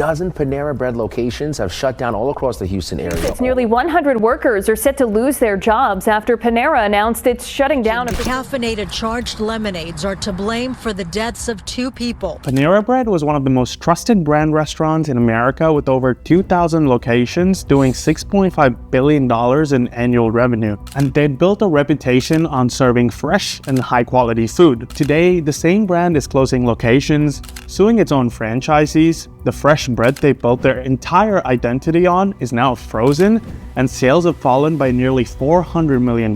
dozen Panera Bread locations have shut down all across the Houston area. Nearly 100 workers are set to lose their jobs after Panera announced it's shutting down. Caffeinated charged lemonades are to blame for the deaths of 2 people. Panera Bread was one of the most trusted brand restaurants in America with over 2,000 locations doing $6.5 billion in annual revenue. And they'd built a reputation on serving fresh and high-quality food. Today, the same brand is closing locations, suing its own franchisees. The fresh bread they built their entire identity on is now frozen, and sales have fallen by nearly $400 million.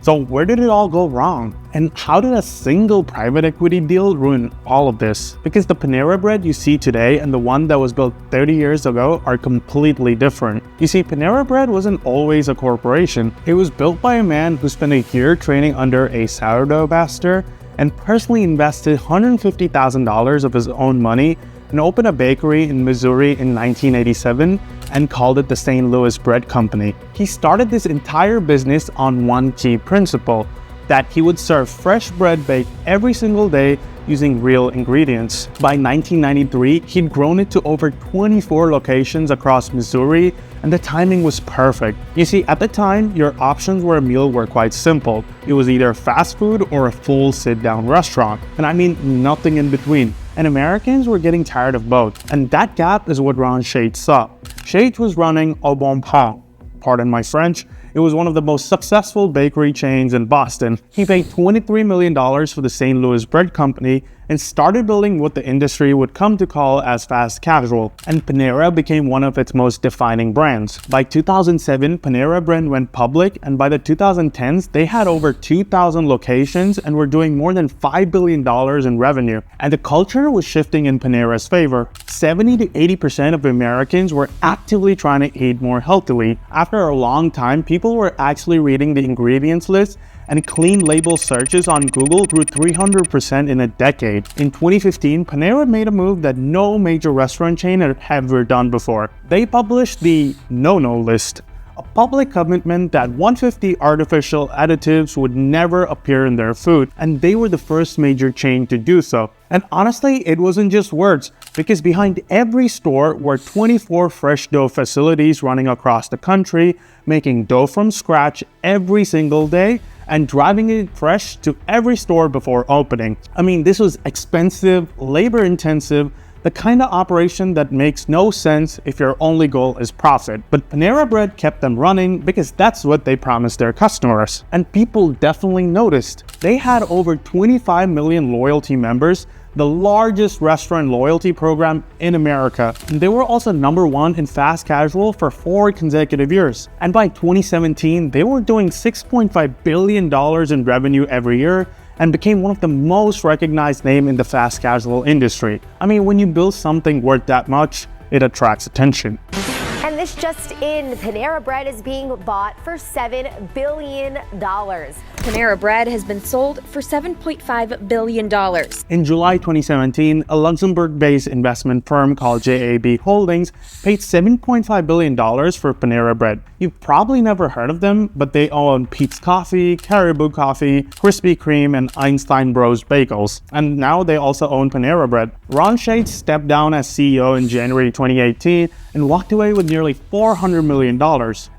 So where did it all go wrong? And how did a single private equity deal ruin all of this? Because the Panera Bread you see today and the one that was built 30 years ago are completely different. You see, Panera Bread wasn't always a corporation. It was built by a man who spent a year training under a sourdough master and personally invested $150,000 of his own money and opened a bakery in Missouri in 1987 and called it the St. Louis Bread Company. He started this entire business on one key principle, that he would serve fresh bread baked every single day using real ingredients. By 1993, he'd grown it to over 24 locations across Missouri, and the timing was perfect. You see, at the time, your options for a meal were quite simple. It was either fast food or a full sit-down restaurant, and I mean nothing in between. And Americans were getting tired of both, and that gap is what Ron Shades saw. Shades was running Au Bon Pain, pardon my French. It was one of the most successful bakery chains in Boston. He paid $23 million for the St. Louis Bread Company and started building what the industry would come to call as fast casual, and Panera became one of its most defining brands. By 2007, Panera Bread went public, and by the 2010s, they had over 2,000 locations and were doing more than $5 billion in revenue. And the culture was shifting in Panera's favor. 70 to 80% of Americans were actively trying to eat more healthily. After a long time, people were actually reading the ingredients list, and clean label searches on Google grew 300% in a decade. In 2015, Panera made a move that no major restaurant chain had ever done before. They published the no-no list, a public commitment that 150 artificial additives would never appear in their food, and they were the first major chain to do so. And honestly, it wasn't just words, because behind every store were 24 fresh dough facilities running across the country, making dough from scratch every single day, and driving it fresh to every store before opening. I mean, this was expensive, labor-intensive, the kind of operation that makes no sense if your only goal is profit. But Panera Bread kept them running because that's what they promised their customers. And people definitely noticed. They had over 25 million loyalty members, the largest restaurant loyalty program in America. And they were also #1 in fast casual for 4 consecutive years. And by 2017, they were doing $6.5 billion in revenue every year and became one of the most recognized names in the fast casual industry. I mean, when you build something worth that much, it attracts attention. And this just in, Panera Bread is being bought for $7 billion. Panera Bread has been sold for $7.5 billion. In July 2017, a Luxembourg-based investment firm called JAB Holdings paid $7.5 billion for Panera Bread. You've probably never heard of them, but they own Peet's Coffee, Caribou Coffee, Krispy Kreme, and Einstein Bros Bagels. And now they also own Panera Bread. Ron Shades stepped down as CEO in January 2018 and walked away with nearly $400 million.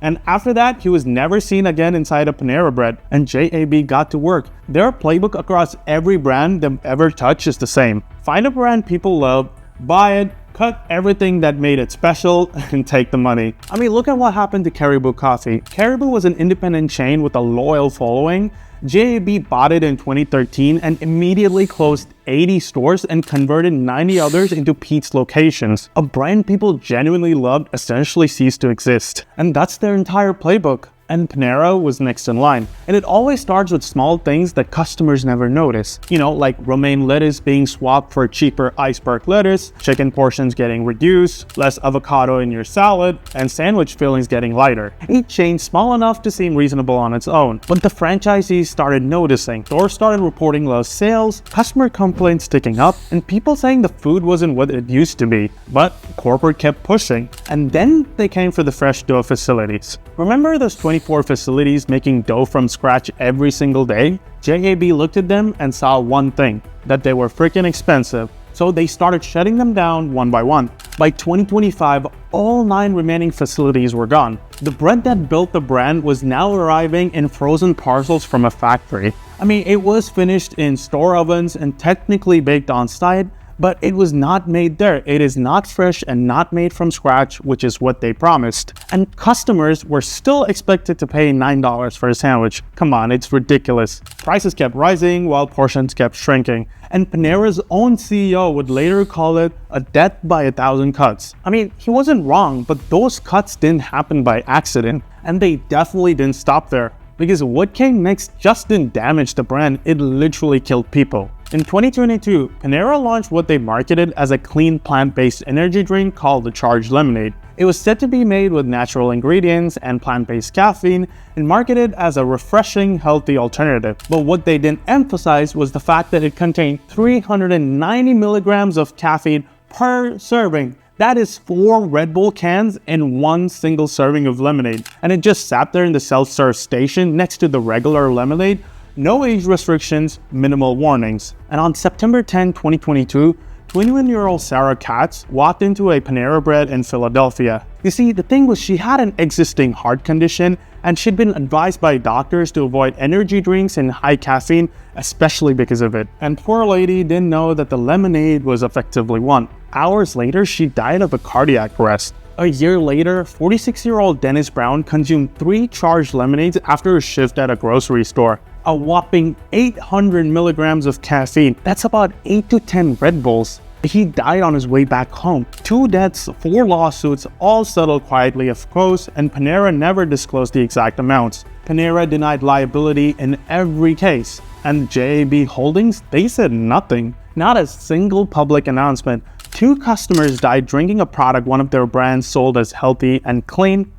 And after that, he was never seen again inside a Panera Bread, and JAB got to work. Their playbook across every brand they've ever touched is the same. Find a brand people love, buy it, cut everything that made it special, and take the money. I mean, look at what happened to Caribou Coffee. Caribou was an independent chain with a loyal following. JAB bought it in 2013 and immediately closed 80 stores and converted 90 others into Peet's locations. A brand people genuinely loved essentially ceased to exist. And that's their entire playbook. And Panera was next in line. And it always starts with small things that customers never notice. You know, like romaine lettuce being swapped for cheaper iceberg lettuce, chicken portions getting reduced, less avocado in your salad, and sandwich fillings getting lighter. Each change small enough to seem reasonable on its own. But the franchisees started noticing. Stores started reporting low sales, customer complaints ticking up, and people saying the food wasn't what it used to be. But corporate kept pushing. And then they came for the fresh dough facilities. Remember those 24 facilities making dough from scratch every single day? JAB looked at them and saw one thing, that they were freaking expensive. so they started shutting them down one by one. By 2025, all 9 remaining facilities were gone. The bread that built the brand was now arriving in frozen parcels from a factory. I mean, it was finished in store ovens and technically baked on site, but it was not made there. It is not fresh and not made from scratch, which is what they promised. And customers were still expected to pay $9 for a sandwich. Come on, it's ridiculous. Prices kept rising while portions kept shrinking. And Panera's own CEO would later call it a death by 1,000 cuts. I mean, he wasn't wrong, but those cuts didn't happen by accident. And they definitely didn't stop there. Because what came next just didn't damage the brand, it literally killed people. In 2022, Panera launched what they marketed as a clean plant-based energy drink called the Charged Lemonade. It was said to be made with natural ingredients and plant-based caffeine and marketed as a refreshing, healthy alternative. But what they didn't emphasize was the fact that it contained 390 milligrams of caffeine per serving. That is 4 Red Bull cans and 1 single serving of lemonade. And it just sat there in the self-serve station next to the regular lemonade. No age restrictions, minimal warnings. And on September 10, 2022, 21-year-old Sarah Katz walked into a Panera Bread in Philadelphia. You see, the thing was she had an existing heart condition and she'd been advised by doctors to avoid energy drinks and high caffeine, especially because of it. And poor lady didn't know that the lemonade was effectively one. Hours later, she died of a cardiac arrest. A year later, 46-year-old Dennis Brown consumed 3 charged lemonades after a shift at a grocery store. A whopping 800 milligrams of caffeine. That's about 8 to 10 Red Bulls. He died on his way back home. 2 deaths, 4 lawsuits, all settled quietly of course, and Panera never disclosed the exact amounts. Panera denied liability in every case. And JAB Holdings, they said nothing. Not a single public announcement. 2 customers died drinking a product one of their brands sold as healthy and clean,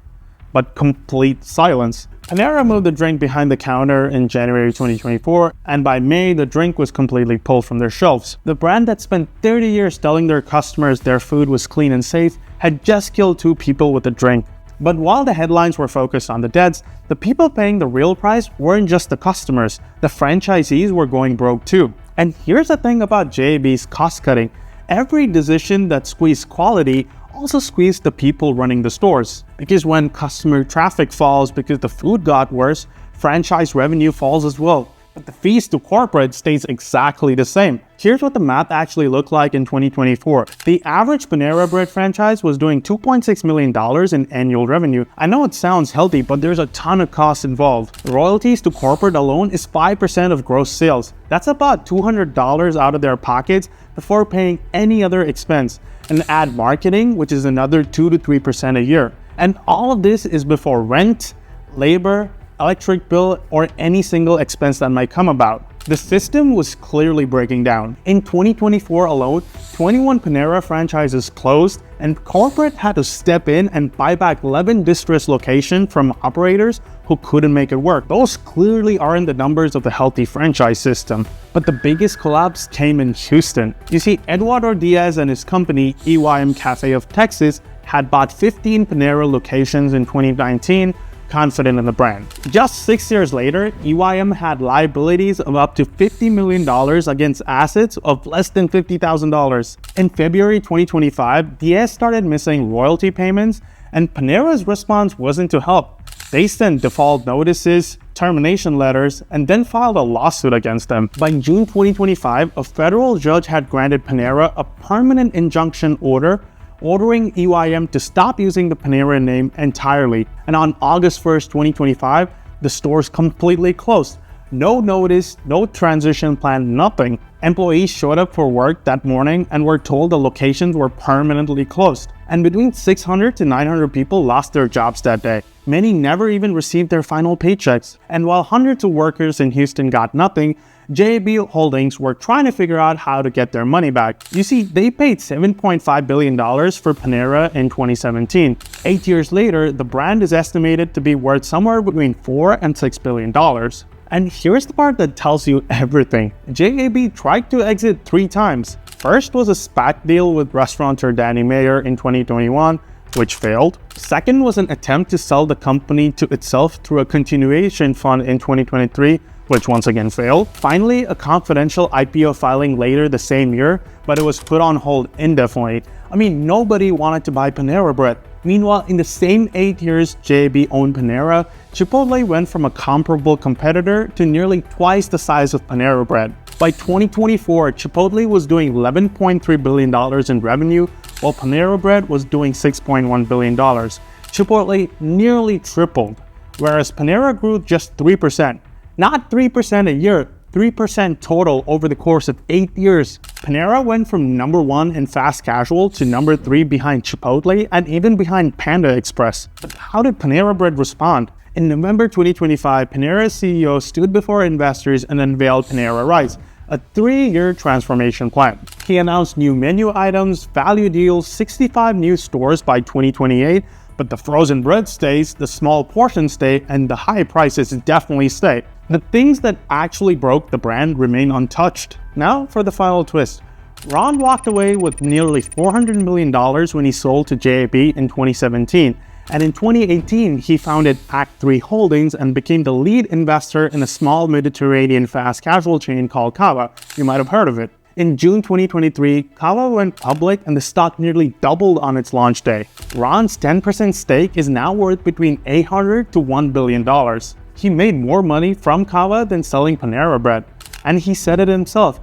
but complete silence. Panera moved the drink behind the counter in January 2024, and by May, the drink was completely pulled from their shelves. The brand that spent 30 years telling their customers their food was clean and safe had just killed 2 people with the drink. But while the headlines were focused on the deaths, the people paying the real price weren't just the customers. The franchisees were going broke too. And here's the thing about JAB's cost cutting. Every decision that squeezed quality also squeezed the people running the stores. Because when customer traffic falls because the food got worse, franchise revenue falls as well. But the fees to corporate stays exactly the same. Here's what the math actually looked like in 2024. The average Panera Bread franchise was doing $2.6 million in annual revenue. I know it sounds healthy, but there's a ton of costs involved. Royalties to corporate alone is 5% of gross sales. That's about $200 out of their pockets before paying any other expense. And ad marketing, which is another 2 to 3% a year. And all of this is before rent, labor, electric bill, or any single expense that might come about. The system was clearly breaking down. In 2024 alone, 21 Panera franchises closed, and corporate had to step in and buy back 11 distressed locations from operators who couldn't make it work. Those clearly aren't the numbers of the healthy franchise system. But the biggest collapse came in Houston. You see, Eduardo Diaz and his company, EYM Cafe of Texas, had bought 15 Panera locations in 2019, confident in the brand. Just 6 years later, EYM had liabilities of up to $50 million against assets of less than $50,000. In February 2025, Diaz started missing royalty payments, and Panera's response wasn't to help. They sent default notices, termination letters, and then filed a lawsuit against them. By June 2025, a federal judge had granted Panera a permanent injunction order ordering EYM to stop using the Panera name entirely. And on August 1st, 2025, the stores completely closed. No notice, no transition plan, nothing. Employees showed up for work that morning and were told the locations were permanently closed. And between 600 to 900 people lost their jobs that day. Many never even received their final paychecks. And while hundreds of workers in Houston got nothing, JAB Holdings were trying to figure out how to get their money back. You see, they paid $7.5 billion for Panera in 2017. 8 years later, the brand is estimated to be worth somewhere between $4 and $6 billion. And here's the part that tells you everything. JAB tried to exit 3 times. First was a SPAC deal with restaurateur Danny Meyer in 2021, which failed. Second was an attempt to sell the company to itself through a continuation fund in 2023, which once again failed. Finally, a confidential IPO filing later the same year, but it was put on hold indefinitely. I mean, nobody wanted to buy Panera Bread. Meanwhile, in the same 8 years JAB owned Panera, Chipotle went from a comparable competitor to nearly twice the size of Panera Bread. By 2024, Chipotle was doing $11.3 billion in revenue, while Panera Bread was doing $6.1 billion. Chipotle nearly tripled, whereas Panera grew just 3%. Not 3% a year, 3% total over the course of 8 years. Panera went from number 1 in fast casual to number 3 behind Chipotle and even behind Panda Express. But how did Panera Bread respond? In November 2025, Panera's CEO stood before investors and unveiled Panera Rise, a 3-year transformation plan. He announced new menu items, value deals, 65 new stores by 2028, but the frozen bread stays, the small portions stay, and the high prices definitely stay. The things that actually broke the brand remain untouched. Now for the final twist. Ron walked away with nearly $400 million when he sold to JAB in 2017. And in 2018, he founded Act 3 Holdings and became the lead investor in a small Mediterranean fast casual chain called Cava. You might have heard of it. In June 2023, Cava went public and the stock nearly doubled on its launch day. Ron's 10% stake is now worth between $800 to $1 billion. He made more money from Cava than selling Panera Bread. And he said it himself.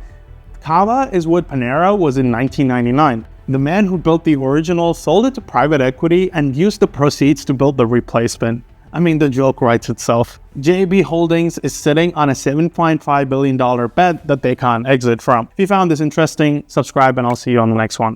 Cava is what Panera was in 1999. The man who built the original sold it to private equity and used the proceeds to build the replacement. I mean, the joke writes itself. JAB Holdings is sitting on a $7.5 billion bet that they can't exit from. If you found this interesting, subscribe and I'll see you on the next one.